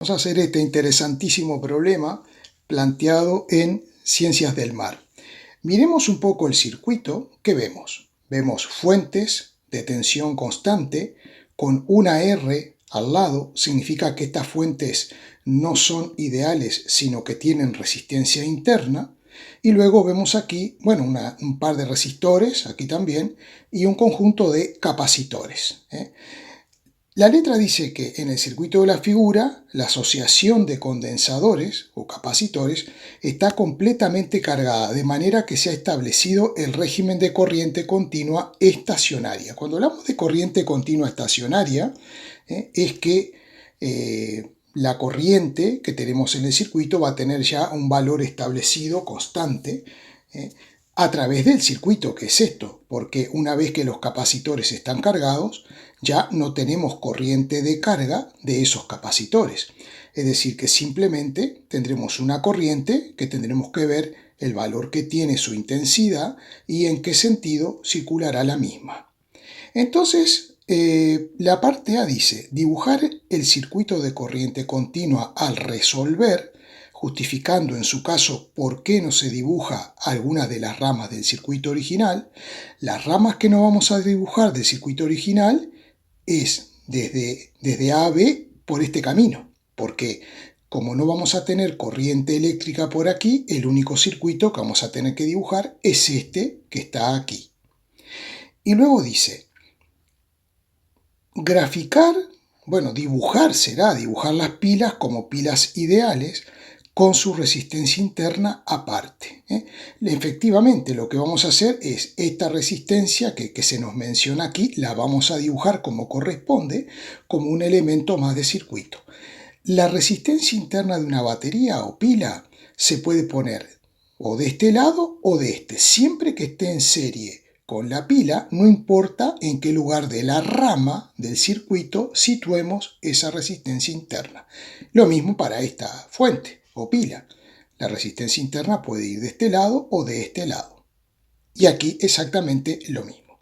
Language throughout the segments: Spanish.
Vamos a hacer este interesantísimo problema planteado en Ciencias del Mar. Miremos un poco el circuito. ¿Qué vemos? Vemos fuentes de tensión constante con una R al lado. Significa que estas fuentes no son ideales, sino que tienen resistencia interna. Y luego vemos aquí, bueno, un par de resistores, aquí también, y un conjunto de capacitores. La letra dice que en el circuito de la figura, la asociación de condensadores o capacitores está completamente cargada, de manera que se ha establecido el régimen de corriente continua estacionaria. Cuando hablamos de corriente continua estacionaria, es que la corriente que tenemos en el circuito va a tener ya un valor establecido, constante, a través del circuito, que es esto, porque una vez que los capacitores están cargados, ya no tenemos corriente de carga de esos capacitores. Es decir, que simplemente tendremos una corriente que tendremos que ver el valor que tiene su intensidad y en qué sentido circulará la misma. Entonces, la parte A dice, dibujar el circuito de corriente continua al resolver, justificando en su caso por qué no se dibuja alguna de las ramas del circuito original. Las ramas que no vamos a dibujar del circuito original es desde A a B por este camino, porque como no vamos a tener corriente eléctrica por aquí, el único circuito que vamos a tener que dibujar es este que está aquí. Y luego dice, graficar, bueno, dibujar será dibujar las pilas como pilas ideales con su resistencia interna aparte. Efectivamente, lo que vamos a hacer es esta resistencia que se nos menciona aquí, la vamos a dibujar como corresponde, como un elemento más de circuito. La resistencia interna de una batería o pila se puede poner o de este lado o de este, siempre que esté en serie con la pila, no importa en qué lugar de la rama del circuito situemos esa resistencia interna. Lo mismo para esta fuente o pila. La resistencia interna puede ir de este lado o de este lado. Y aquí exactamente lo mismo.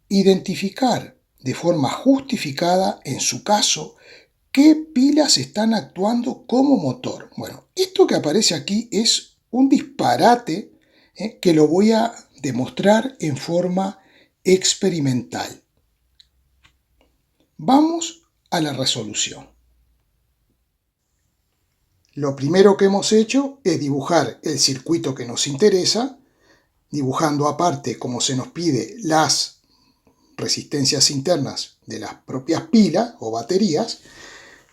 Identificar de forma justificada, en su caso, qué pilas están actuando como motor. Bueno, esto que aparece aquí es un disparate que lo voy a demostrar en forma experimental. Vamos a la resolución. Lo primero que hemos hecho es dibujar el circuito que nos interesa, dibujando aparte, como se nos pide, las resistencias internas de las propias pilas o baterías,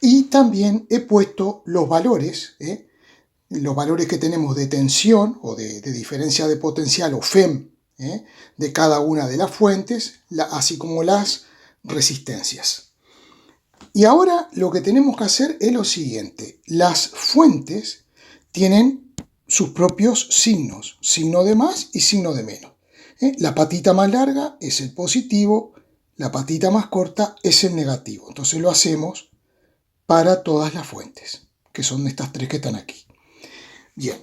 y también he puesto los valores que tenemos de tensión o de diferencia de potencial o FEM de cada una de las fuentes, así como las resistencias. Y ahora lo que tenemos que hacer es lo siguiente. Las fuentes tienen sus propios signos, signo de más y signo de menos. La patita más larga es el positivo, la patita más corta es el negativo. Entonces lo hacemos para todas las fuentes, que son estas tres que están aquí. Bien,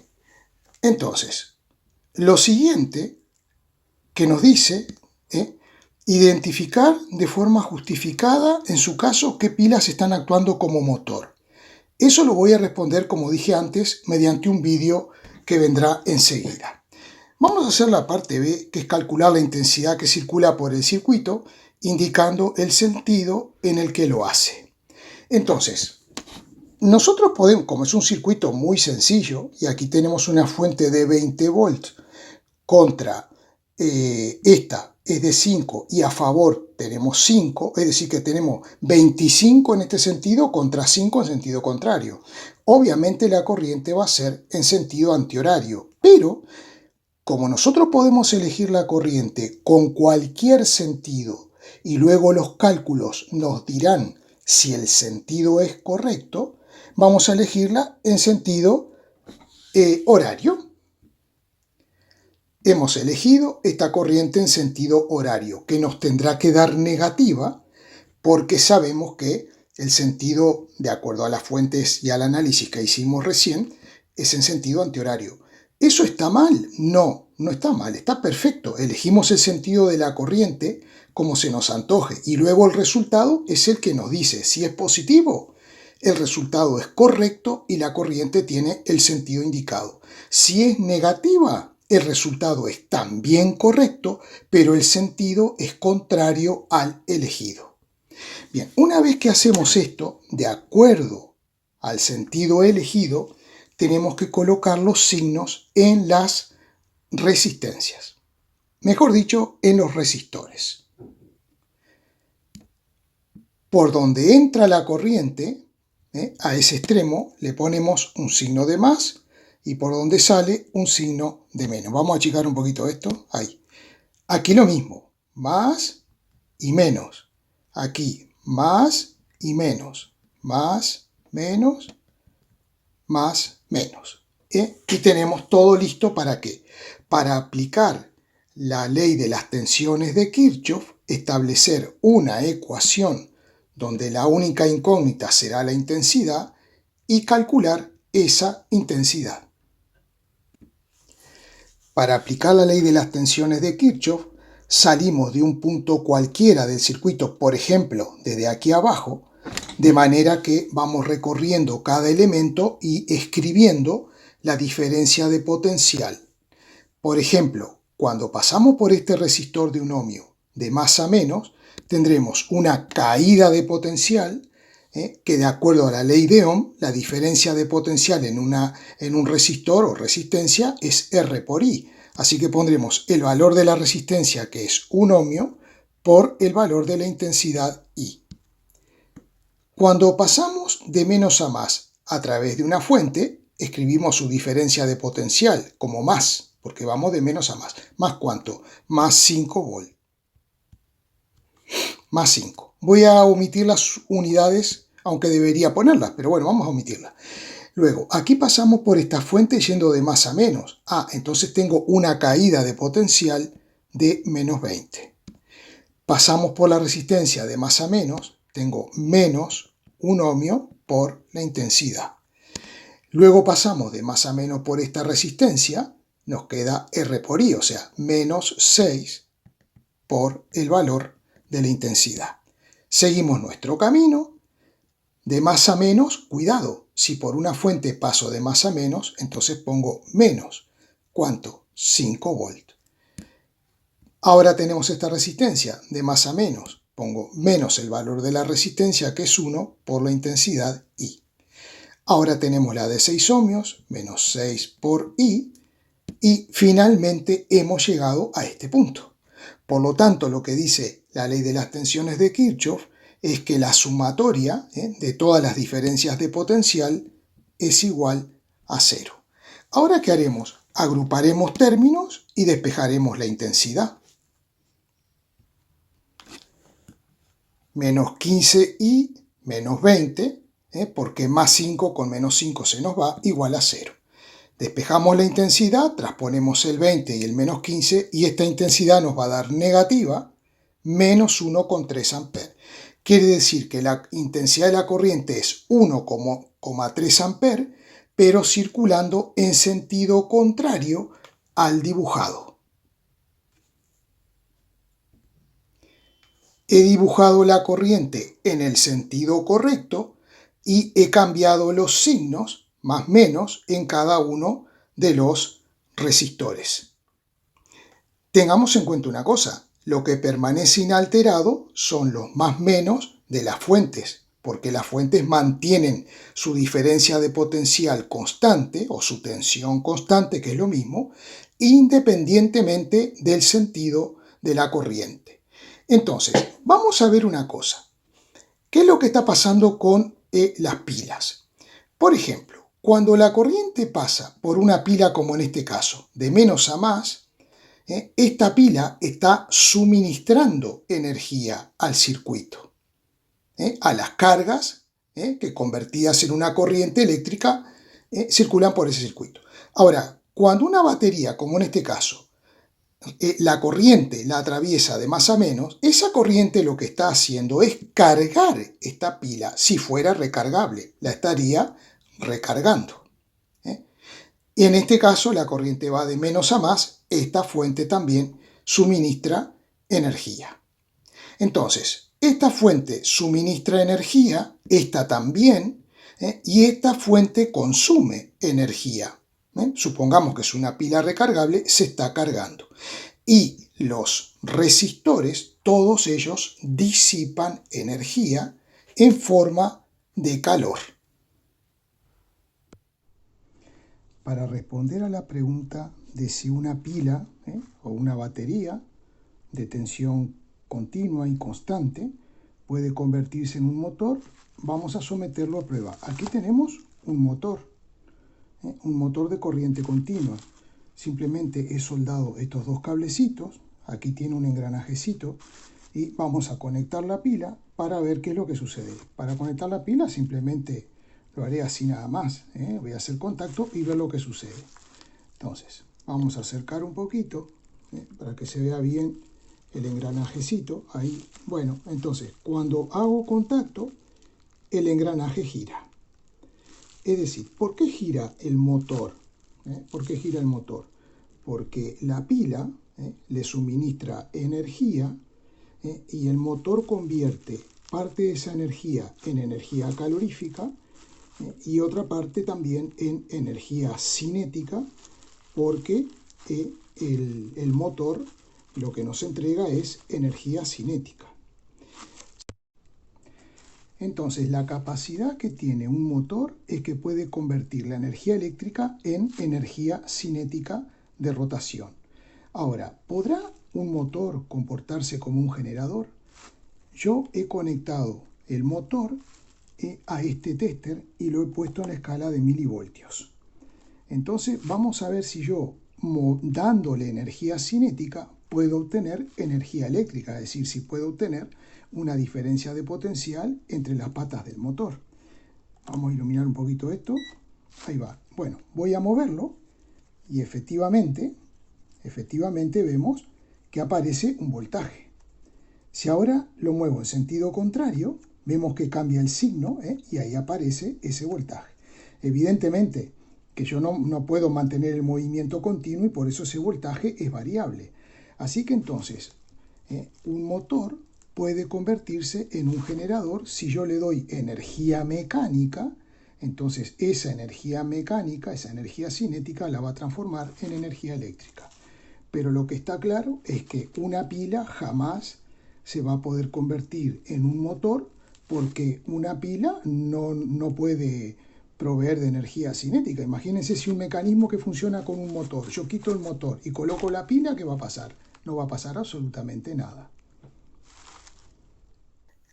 entonces, lo siguiente que nos dice, identificar de forma justificada, en su caso, qué pilas están actuando como motor. Eso lo voy a responder, como dije antes, mediante un vídeo que vendrá enseguida. Vamos a hacer la parte B, que es calcular la intensidad que circula por el circuito, indicando el sentido en el que lo hace. Entonces, nosotros podemos, como es un circuito muy sencillo, y aquí tenemos una fuente de 20 volts contra esta es de 5 y a favor tenemos 5, es decir que tenemos 25 en este sentido contra 5 en sentido contrario. Obviamente la corriente va a ser en sentido antihorario, pero como nosotros podemos elegir la corriente con cualquier sentido y luego los cálculos nos dirán si el sentido es correcto, vamos a elegirla en sentido horario. Hemos elegido esta corriente en sentido horario, que nos tendrá que dar negativa, porque sabemos que el sentido, de acuerdo a las fuentes y al análisis que hicimos recién, es en sentido antihorario. ¿Eso está mal? No, no está mal, está perfecto. Elegimos el sentido de la corriente como se nos antoje y luego el resultado es el que nos dice si es positivo. el resultado es correcto y la corriente tiene el sentido indicado. Si es negativa, el resultado es también correcto, pero el sentido es contrario al elegido. Bien, una vez que hacemos esto, de acuerdo al sentido elegido, tenemos que colocar los signos en las resistencias. Mejor dicho, en los resistores. Por donde entra la corriente, a ese extremo le ponemos un signo de más y por donde sale un signo de menos. Vamos a achicar un poquito esto. Ahí. Aquí lo mismo, más y menos. Aquí, más y menos. Más, menos, más, menos. Y tenemos todo listo ¿para qué? Para aplicar la ley de las tensiones de Kirchhoff, establecer una ecuación donde la única incógnita será la intensidad y calcular esa intensidad. Para aplicar la ley de las tensiones de Kirchhoff, salimos de un punto cualquiera del circuito, por ejemplo, desde aquí abajo, de manera que vamos recorriendo cada elemento y escribiendo la diferencia de potencial. Por ejemplo, cuando pasamos por este resistor de un ohmio de más a menos, tendremos una caída de potencial, que de acuerdo a la ley de Ohm, la diferencia de potencial en un resistor o resistencia es R por I. Así que pondremos el valor de la resistencia, que es 1 ohmio, por el valor de la intensidad I. Cuando pasamos de menos a más a través de una fuente, escribimos su diferencia de potencial como más, porque vamos de menos a más. ¿Más cuánto? Más 5 volt. Más 5. Voy a omitir las unidades, aunque debería ponerlas, pero bueno, vamos a omitirlas. Luego, aquí pasamos por esta fuente yendo de más a menos. Entonces tengo una caída de potencial de menos 20. Pasamos por la resistencia de más a menos, tengo menos 1 ohmio por la intensidad. Luego pasamos de más a menos por esta resistencia, nos queda R por I, o sea, menos 6 por el valor de la intensidad. Seguimos nuestro camino. De más a menos, cuidado, si por una fuente paso de más a menos, entonces pongo menos. ¿Cuánto? 5 volt. Ahora tenemos esta resistencia, de más a menos, pongo menos el valor de la resistencia, que es 1, por la intensidad I. Ahora tenemos la de 6 ohmios, menos 6 por I, y finalmente hemos llegado a este punto. Por lo tanto, lo que dice la ley de las tensiones de Kirchhoff es que la sumatoria de todas las diferencias de potencial es igual a 0. Ahora, ¿qué haremos? Agruparemos términos y despejaremos la intensidad. Menos 15i menos 20, porque más 5 con menos 5 se nos va, igual a 0. Despejamos la intensidad, transponemos el 20 y el menos 15, y esta intensidad nos va a dar negativa, menos 1,3 amperes. Quiere decir que la intensidad de la corriente es 1,3 amperes, pero circulando en sentido contrario al dibujado. He dibujado la corriente en el sentido correcto y he cambiado los signos, más menos, en cada uno de los resistores. Tengamos en cuenta una cosa, lo que permanece inalterado son los más menos de las fuentes, porque las fuentes mantienen su diferencia de potencial constante o su tensión constante, que es lo mismo, independientemente del sentido de la corriente. Entonces, vamos a ver una cosa. ¿Qué es lo que está pasando con las pilas? Por ejemplo, cuando la corriente pasa por una pila, como en este caso, de menos a más, esta pila está suministrando energía al circuito, a las cargas que convertidas en una corriente eléctrica circulan por ese circuito. Ahora, cuando una batería, como en este caso, la corriente la atraviesa de más a menos, esa corriente lo que está haciendo es cargar esta pila. Si fuera recargable, la estaría recargando. Y en este caso la corriente va de menos a más, esta fuente también suministra energía. Entonces, esta fuente suministra energía, esta también, y esta fuente consume energía. Supongamos que es una pila recargable, se está cargando. Y los resistores, todos ellos disipan energía en forma de calor. Para responder a la pregunta de si una pila o una batería de tensión continua y constante puede convertirse en un motor, vamos a someterlo a prueba. Aquí tenemos un motor de corriente continua. Simplemente he soldado estos dos cablecitos, aquí tiene un engranajecito, y vamos a conectar la pila para ver qué es lo que sucede. Para conectar la pila simplemente lo haré así nada más, voy a hacer contacto y ver lo que sucede. Entonces, vamos a acercar un poquito para que se vea bien el engranajecito ahí. Bueno, entonces, cuando hago contacto, el engranaje gira. Es decir, ¿por qué gira el motor? ¿Por qué gira el motor? Porque la pila le suministra energía y el motor convierte parte de esa energía en energía calorífica y otra parte también en energía cinética, porque el motor lo que nos entrega es energía cinética. Entonces, la capacidad que tiene un motor es que puede convertir la energía eléctrica en energía cinética de rotación. Ahora, ¿podrá un motor comportarse como un generador? Yo he conectado el motor a este tester y lo he puesto en la escala de milivoltios. Entonces, vamos a ver si yo, dándole energía cinética, puedo obtener energía eléctrica, es decir, si puedo obtener una diferencia de potencial entre las patas del motor. Vamos a iluminar un poquito esto. Ahí va. Bueno, voy a moverlo y efectivamente vemos que aparece un voltaje. Si ahora lo muevo en sentido contrario, vemos que cambia el signo y ahí aparece ese voltaje. Evidentemente que yo no puedo mantener el movimiento continuo y por eso ese voltaje es variable. Así que entonces, un motor puede convertirse en un generador si yo le doy energía mecánica. Entonces esa energía mecánica, esa energía cinética la va a transformar en energía eléctrica. Pero lo que está claro es que una pila jamás se va a poder convertir en un motor porque una pila no puede proveer de energía cinética. Imagínense si un mecanismo que funciona con un motor, yo quito el motor y coloco la pila, ¿qué va a pasar? No va a pasar absolutamente nada.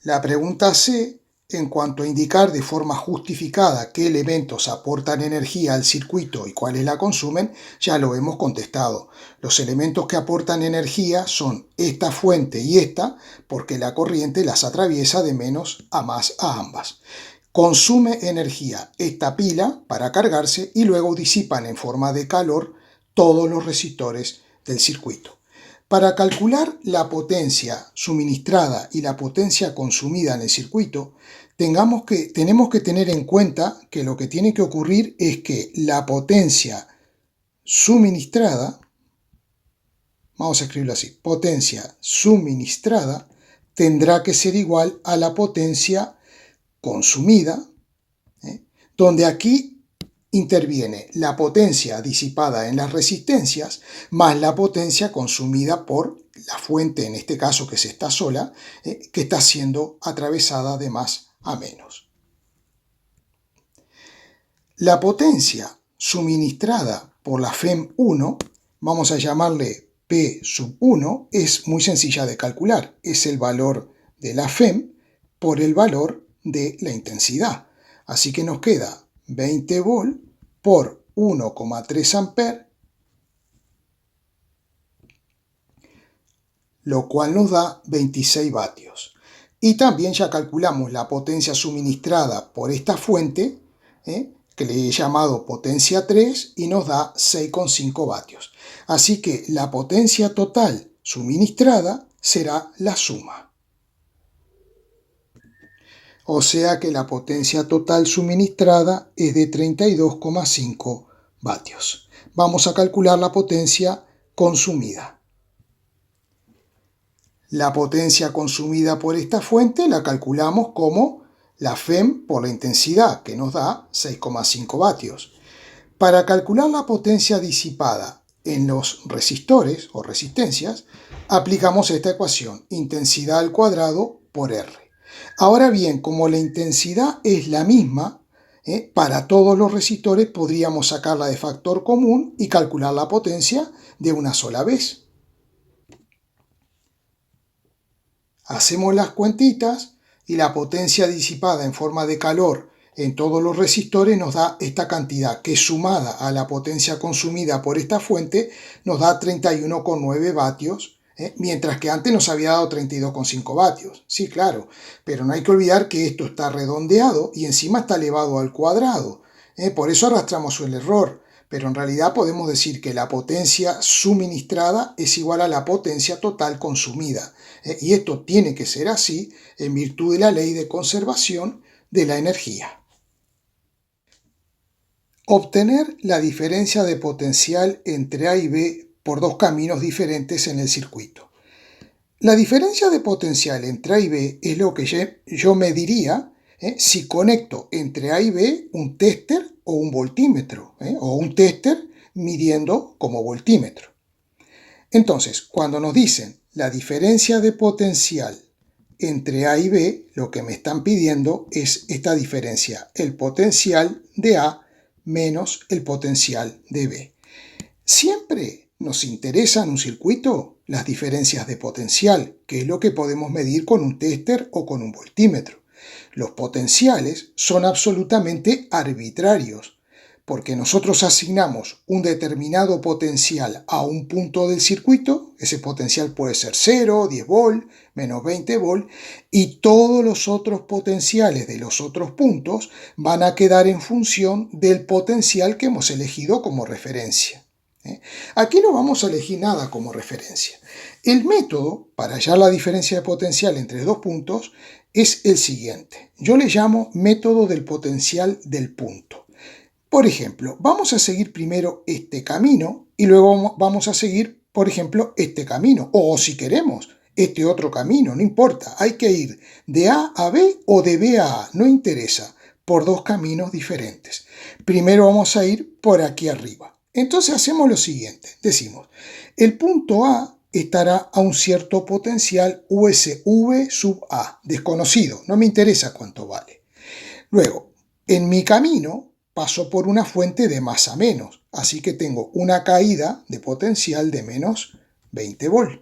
La pregunta C, en cuanto a indicar de forma justificada qué elementos aportan energía al circuito y cuáles la consumen, ya lo hemos contestado. Los elementos que aportan energía son esta fuente y esta, porque la corriente las atraviesa de menos a más a ambas. Consume energía esta pila para cargarse y luego disipan en forma de calor todos los resistores del circuito. Para calcular la potencia suministrada y la potencia consumida en el circuito, tenemos que tener en cuenta que lo que tiene que ocurrir es que la potencia suministrada, vamos a escribirlo así, potencia suministrada tendrá que ser igual a la potencia consumida, donde aquí interviene la potencia disipada en las resistencias más la potencia consumida por la fuente, en este caso que es esta sola, que está siendo atravesada de más a menos. La potencia suministrada por la FEM1, vamos a llamarle P sub 1, es muy sencilla de calcular. Es el valor de la FEM por el valor de la intensidad. Así que nos queda 20 volt por 1,3 amperes, lo cual nos da 26 vatios. Y también ya calculamos la potencia suministrada por esta fuente, que le he llamado potencia 3, y nos da 6,5 vatios. Así que la potencia total suministrada será la suma. O sea que la potencia total suministrada es de 32,5 vatios. Vamos a calcular la potencia consumida. La potencia consumida por esta fuente la calculamos como la FEM por la intensidad, que nos da 6,5 vatios. Para calcular la potencia disipada en los resistores o resistencias, aplicamos esta ecuación, intensidad al cuadrado por R. Ahora bien, como la intensidad es la misma, para todos los resistores podríamos sacarla de factor común y calcular la potencia de una sola vez. Hacemos las cuentitas y la potencia disipada en forma de calor en todos los resistores nos da esta cantidad, que sumada a la potencia consumida por esta fuente nos da 31,9 vatios, mientras que antes nos había dado 32,5 vatios. Sí, claro, pero no hay que olvidar que esto está redondeado y encima está elevado al cuadrado. Por eso arrastramos el error, pero en realidad podemos decir que la potencia suministrada es igual a la potencia total consumida. Y esto tiene que ser así en virtud de la ley de conservación de la energía. Obtener la diferencia de potencial entre A y B por dos caminos diferentes en el circuito. La diferencia de potencial entre A y B es lo que yo mediría si conecto entre A y B un tester o un voltímetro, o un tester midiendo como voltímetro. Entonces, cuando nos dicen la diferencia de potencial entre A y B, lo que me están pidiendo es esta diferencia, el potencial de A menos el potencial de B. Siempre nos interesa en un circuito las diferencias de potencial, que es lo que podemos medir con un tester o con un voltímetro. Los potenciales son absolutamente arbitrarios, porque nosotros asignamos un determinado potencial a un punto del circuito, ese potencial puede ser 0, 10 volt, menos 20 volt, y todos los otros potenciales de los otros puntos van a quedar en función del potencial que hemos elegido como referencia. Aquí no vamos a elegir nada como referencia. El método para hallar la diferencia de potencial entre dos puntos es el siguiente. Yo le llamo método del potencial del punto. Por ejemplo, vamos a seguir primero este camino y luego vamos a seguir, por ejemplo, este camino. O si queremos, este otro camino, no importa. Hay que ir de A a B o de B a A, no interesa, por dos caminos diferentes. Primero vamos a ir por aquí arriba. Entonces hacemos lo siguiente. Decimos, el punto A estará a un cierto potencial USV sub A, desconocido, no me interesa cuánto vale. Luego, en mi camino paso por una fuente de más a menos, así que tengo una caída de potencial de menos 20 volt.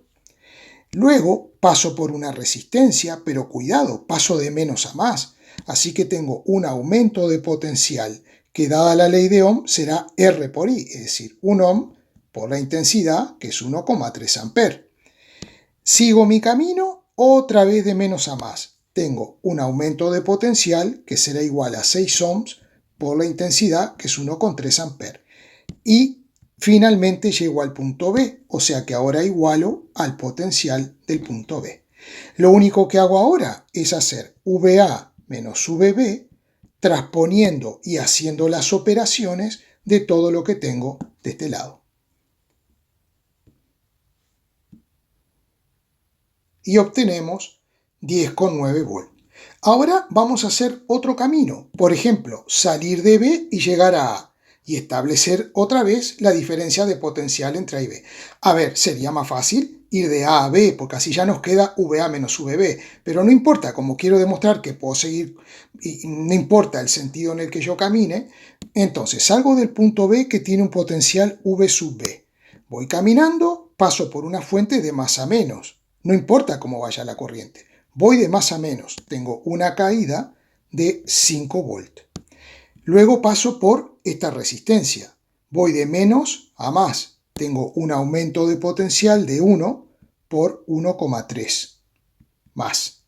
Luego paso por una resistencia, pero cuidado, paso de menos a más, así que tengo un aumento de potencial que dada la ley de Ohm será R por I, es decir, 1 ohm por la intensidad, que es 1,3 amperes. Sigo mi camino otra vez de menos a más. Tengo un aumento de potencial que será igual a 6 ohms por la intensidad, que es 1,3 amperes. Y finalmente llego al punto B, o sea que ahora igualo al potencial del punto B. Lo único que hago ahora es hacer VA menos VB, transponiendo y haciendo las operaciones de todo lo que tengo de este lado. Y obtenemos 10,9 volt. Ahora vamos a hacer otro camino, por ejemplo, salir de B y llegar a A, y establecer otra vez la diferencia de potencial entre A y B. A ver, sería más fácil ir de A a B, porque así ya nos queda VA menos VB, pero no importa, como quiero demostrar que puedo seguir, y no importa el sentido en el que yo camine, entonces salgo del punto B que tiene un potencial V sub B. Voy caminando, paso por una fuente de más a menos, no importa cómo vaya la corriente. Voy de más a menos, tengo una caída de 5 volt. Luego paso por esta resistencia, voy de menos a más, tengo un aumento de potencial de 1 por 1,3 más.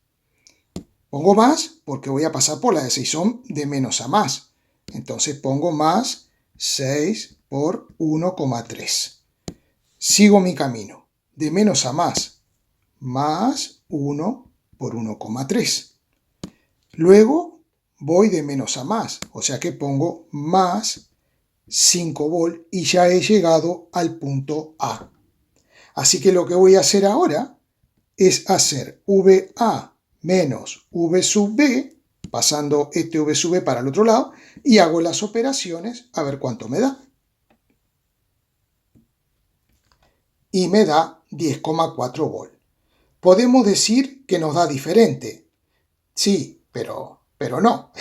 Pongo más porque voy a pasar por la de 6 ohm de menos a más. Entonces pongo más 6 por 1,3. Sigo mi camino, de menos a más 1 por 1,3. Luego voy de menos a más, o sea que pongo más 5 volt y ya he llegado al punto A. Así que lo que voy a hacer ahora es hacer VA menos V sub B pasando este V sub para el otro lado, y hago las operaciones a ver cuánto me da. Y me da 10,4 volt. Podemos decir que nos da diferente. Sí, pero no.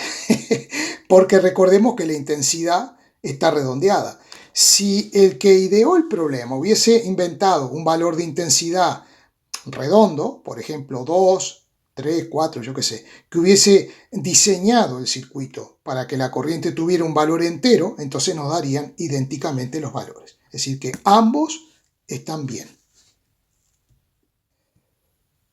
Porque recordemos que la intensidad está redondeada. Si el que ideó el problema hubiese inventado un valor de intensidad redondo, por ejemplo 2, 3, 4, yo qué sé, que hubiese diseñado el circuito para que la corriente tuviera un valor entero, entonces nos darían idénticamente los valores. Es decir, que ambos están bien.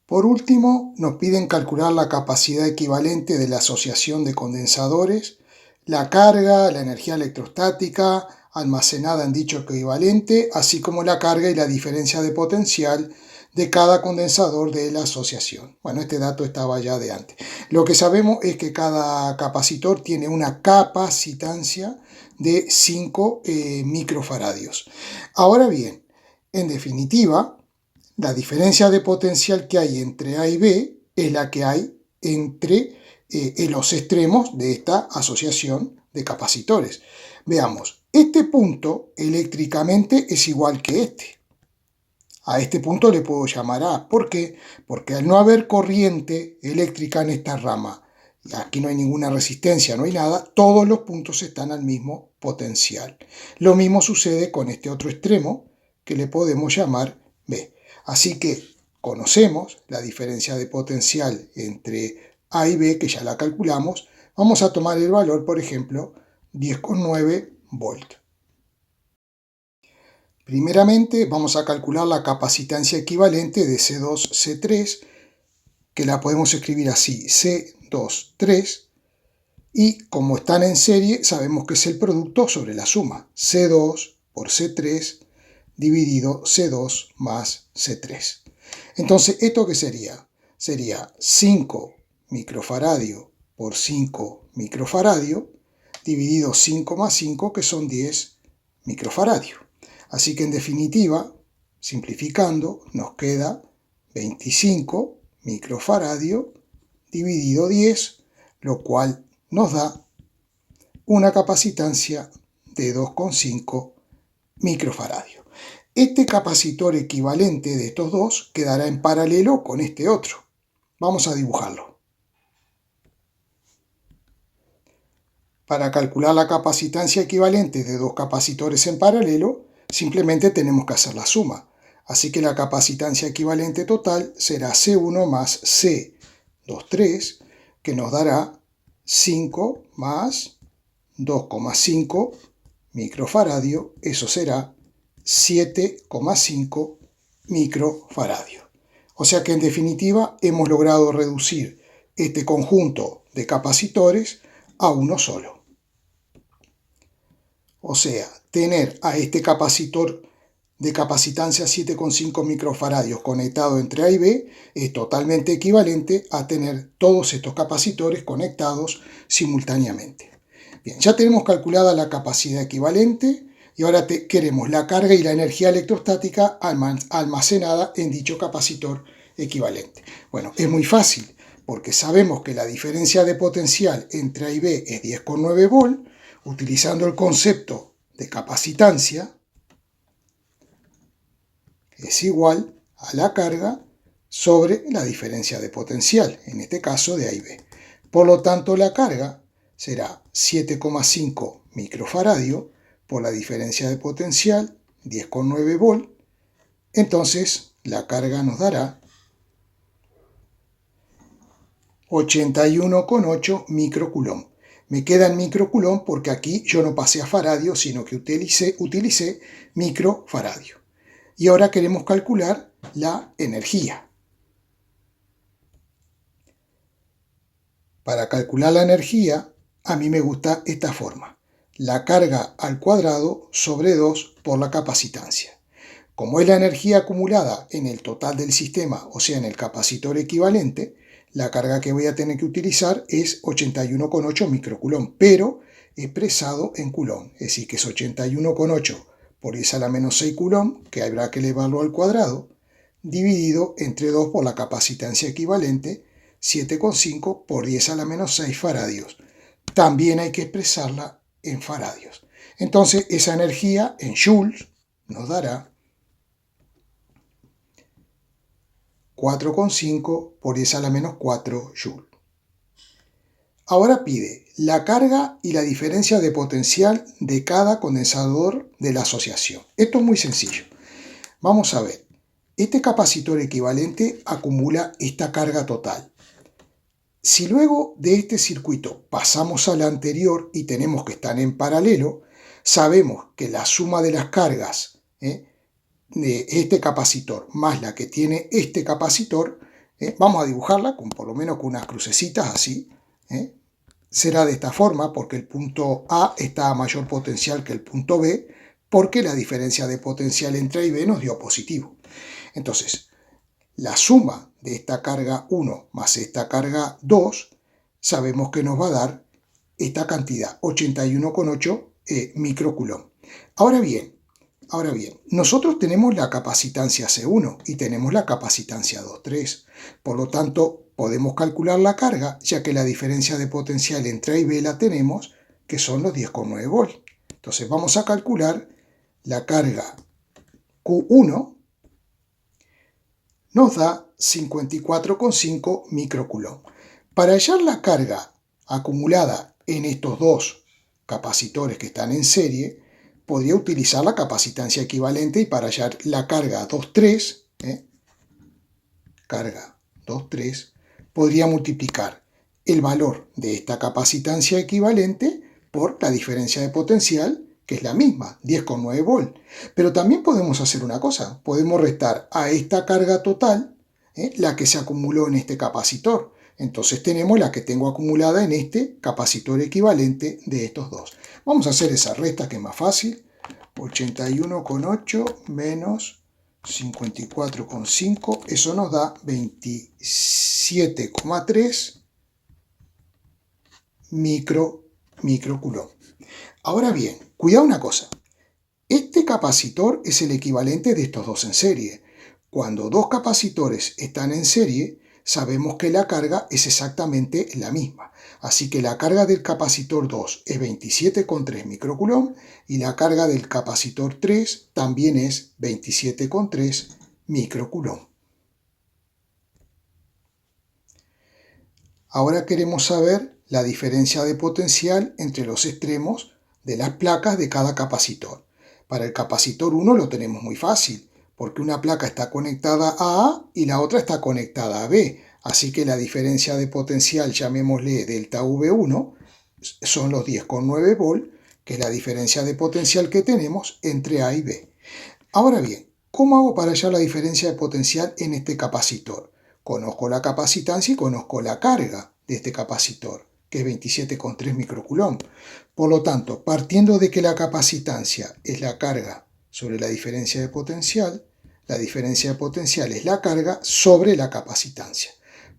Por último, nos piden calcular la capacidad equivalente de la asociación de condensadores, la carga, la energía electrostática almacenada en dicho equivalente, así como la carga y la diferencia de potencial de cada condensador de la asociación. Bueno, este dato estaba ya de antes. Lo que sabemos es que cada capacitor tiene una capacitancia de 5 microfaradios. Ahora bien, en definitiva, la diferencia de potencial que hay entre A y B es la que hay entre los extremos de esta asociación de capacitores. Veamos, este punto eléctricamente es igual que este. A este punto le puedo llamar A. ¿Por qué? Porque al no haber corriente eléctrica en esta rama, aquí no hay ninguna resistencia, no hay nada, todos los puntos están al mismo potencial. Lo mismo sucede con este otro extremo, que le podemos llamar B. Así que conocemos la diferencia de potencial entre A y B, que ya la calculamos. Vamos a tomar el valor, por ejemplo, 10,9 volt. Primeramente vamos a calcular la capacitancia equivalente de C2, C3, que la podemos escribir así, C2, 3, y como están en serie, sabemos que es el producto sobre la suma, C2 por C3 dividido C2 más C3. Entonces, ¿esto qué sería? Sería 5 microfaradio por 5 microfaradio dividido 5 más 5, que son 10 microfaradio. Así que en definitiva, simplificando, nos queda 25 microfaradio dividido 10, lo cual nos da una capacitancia de 2,5 microfaradio. Este capacitor equivalente de estos dos quedará en paralelo con este otro. Vamos a dibujarlo. Para calcular la capacitancia equivalente de dos capacitores en paralelo, simplemente tenemos que hacer la suma. Así que la capacitancia equivalente total será C1 más C23, que nos dará 5 más 2,5 microfaradio, eso será 7,5 microfaradio. O sea que en definitiva hemos logrado reducir este conjunto de capacitores a uno solo. O sea, tener a este capacitor de capacitancia 7,5 microfaradios conectado entre A y B es totalmente equivalente a tener todos estos capacitores conectados simultáneamente. Bien, ya tenemos calculada la capacidad equivalente y ahora queremos la carga y la energía electrostática almacenada en dicho capacitor equivalente. Bueno, es muy fácil porque sabemos que la diferencia de potencial entre A y B es 10,9 volt. Utilizando el concepto de capacitancia, es igual a la carga sobre la diferencia de potencial, en este caso de A y B. Por lo tanto, la carga será 7,5 microfaradio por la diferencia de potencial, 10,9 volt. Entonces, la carga nos dará 81,8 microcoulomb. Me queda en microcoulomb porque aquí yo no pasé a faradio, sino que utilicé microfaradio. Y ahora queremos calcular la energía. Para calcular la energía, a mí me gusta esta forma. La carga al cuadrado sobre 2 por la capacitancia. Como es la energía acumulada en el total del sistema, o sea, en el capacitor equivalente, la carga que voy a tener que utilizar es 81,8 microcoulomb, pero expresado en coulomb. Es decir, que es 81,8 por 10 a la menos 6 coulomb, que habrá que elevarlo al cuadrado, dividido entre 2 por la capacitancia equivalente, 7,5 por 10 a la menos 6 faradios. También hay que expresarla en faradios. Entonces, esa energía en joules nos dará 4,5 por 10 a la menos 4 joules. Ahora pide la carga y la diferencia de potencial de cada condensador de la asociación. Esto es muy sencillo. Vamos a ver. Este capacitor equivalente acumula esta carga total. Si luego de este circuito pasamos al anterior y tenemos que estar en paralelo, sabemos que la suma de las cargas de este capacitor más la que tiene este capacitor, vamos a dibujarla por lo menos con unas crucecitas así, será de esta forma porque el punto A está a mayor potencial que el punto B, porque la diferencia de potencial entre A y B nos dio positivo. Entonces, la suma de esta carga 1 más esta carga 2, sabemos que nos va a dar esta cantidad, 81,8 microcoulomb. Ahora bien, nosotros tenemos la capacitancia C1 y tenemos la capacitancia 2,3. Por lo tanto, podemos calcular la carga, ya que la diferencia de potencial entre A y B la tenemos, que son los 10,9 volts. Entonces vamos a calcular la carga Q1, nos da 54,5 microcoulomb. Para hallar la carga acumulada en estos dos capacitores que están en serie, podría utilizar la capacitancia equivalente y para hallar la carga 2,3, podría multiplicar el valor de esta capacitancia equivalente por la diferencia de potencial, que es la misma, 10,9 volts. Pero también podemos hacer una cosa, podemos restar a esta carga total la que se acumuló en este capacitor. Entonces tenemos la que tengo acumulada en este capacitor equivalente de estos dos. Vamos a hacer esa resta que es más fácil. 81,8 menos 54,5, eso nos da 27,3 microcoulomb. Ahora bien, cuidado una cosa. Este capacitor es el equivalente de estos dos en serie. Cuando dos capacitores están en serie, sabemos que la carga es exactamente la misma. Así que la carga del capacitor 2 es 27,3 microcoulomb y la carga del capacitor 3 también es 27,3 microcoulomb. Ahora queremos saber la diferencia de potencial entre los extremos de las placas de cada capacitor. Para el capacitor 1 lo tenemos muy fácil, porque una placa está conectada a A y la otra está conectada a B. Así que la diferencia de potencial, llamémosle delta V1, son los 10,9 volts, que es la diferencia de potencial que tenemos entre A y B. Ahora bien, ¿cómo hago para hallar la diferencia de potencial en este capacitor? Conozco la capacitancia y conozco la carga de este capacitor, que es 27,3 microcoulomb. Por lo tanto, partiendo de que la capacitancia es la carga sobre la diferencia de potencial es la carga sobre la capacitancia.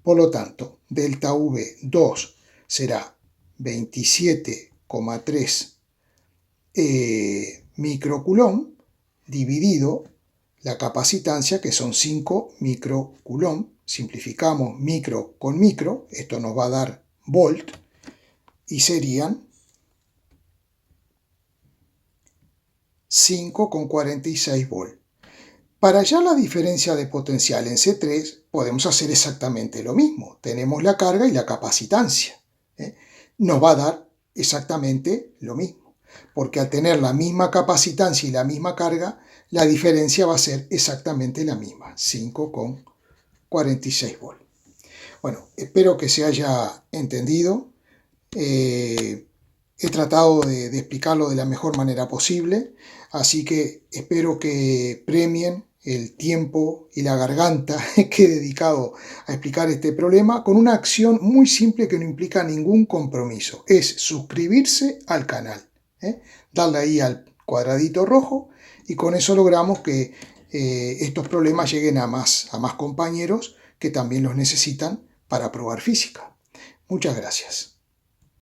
Por lo tanto, delta V2 será 27,3 microcoulomb dividido la capacitancia, que son 5 microcoulomb. Simplificamos micro con micro, esto nos va a dar volt, y serían 5,46 volts. Para hallar la diferencia de potencial en C3 podemos hacer exactamente lo mismo. Tenemos la carga y la capacitancia. Nos va a dar exactamente lo mismo, porque al tener la misma capacitancia y la misma carga, la diferencia va a ser exactamente la misma, 5,46 volts. Bueno, espero que se haya entendido. He tratado de explicarlo de la mejor manera posible, así que espero que premien el tiempo y la garganta que he dedicado a explicar este problema con una acción muy simple que no implica ningún compromiso. Es suscribirse al canal, darle ahí al cuadradito rojo y con eso logramos que estos problemas lleguen a más compañeros que también los necesitan para probar física. Muchas gracias.